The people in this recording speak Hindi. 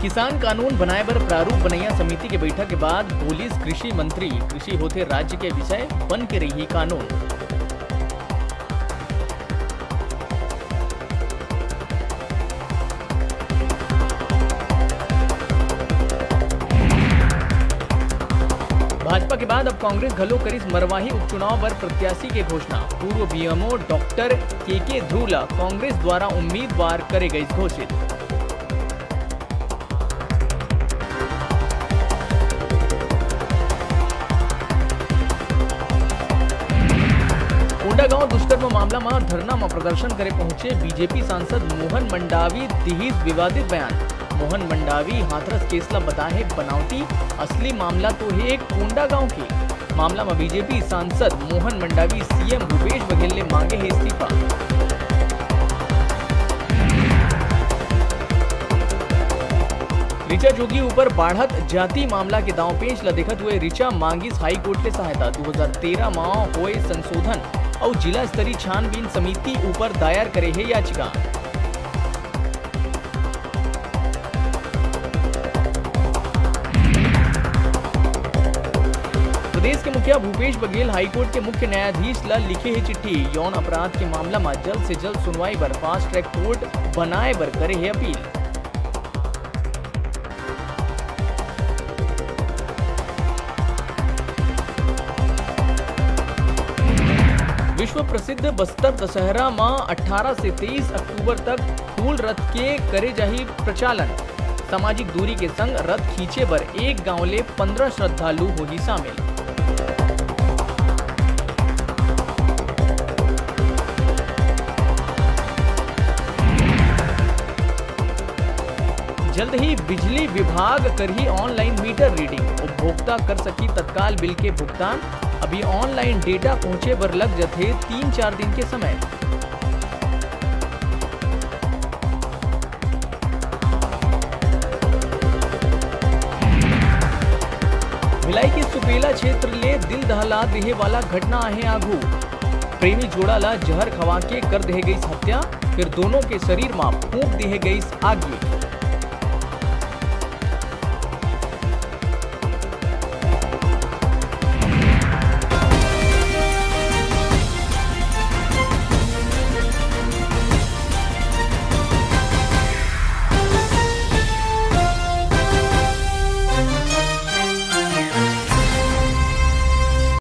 किसान कानून बनाए बर प्रारूप बनैया समिति के बैठक के बाद पुलिस कृषि मंत्री कृषि होते राज्य के विषय बन के रही कानून। भाजपा के बाद अब कांग्रेस घलो करिस मरवाही उपचुनाव पर प्रत्याशी के घोषणा। पूर्व बीएमओ डॉक्टर के ध्रुवला कांग्रेस द्वारा उम्मीदवार करे गई घोषित। कोंडागांव दुष्कर्म मामला में धरना में प्रदर्शन करे पहुंचे बीजेपी सांसद मोहन मंडावी दिहित विवादित बयान। मोहन मंडावी हाथरस केसला बताए बनावटी, असली मामला तो है एक कोंडागांव के मामला में बीजेपी सांसद मोहन मंडावी सीएम भूपेश बघेल ने मांगे है इस्तीफा। ऋचा जोगी ऊपर बढ़त जाति मामला के दांव पेच ला देखत हुए ऋचा मांगिस हाई कोर्ट के सहायता। 2013 में हुए संशोधन और जिला स्तरीय छानबीन समिति ऊपर दायर करे है याचिका। प्रदेश के मुखिया भूपेश बघेल हाईकोर्ट के मुख्य न्यायाधीश ला लिखे है चिट्ठी। यौन अपराध के मामला में जल्द से जल्द सुनवाई बर फास्ट ट्रैक कोर्ट बनाए बर करे है अपील। विश्व प्रसिद्ध बस्तर दशहरा में 18 से 23 अक्टूबर तक फूल रथ के करे जाही प्रचालन। सामाजिक दूरी के संग रथ खींचे बर एक गांव ले 15 श्रद्धालु होगी शामिल। जल्द ही बिजली विभाग करही ऑनलाइन मीटर रीडिंग। उपभोक्ता कर सकी तत्काल बिल के भुगतान। अभी ऑनलाइन डेटा पहुंचे बर लग जाते 3-4 दिन के समय। भिलाई के सुपेला क्षेत्र ले दिल दहला देहे वाला घटना है आगू। प्रेमी जोड़ा ला जहर खवा के कर दे गई हत्या, फिर दोनों के शरीर में फूंक दी गई आगी।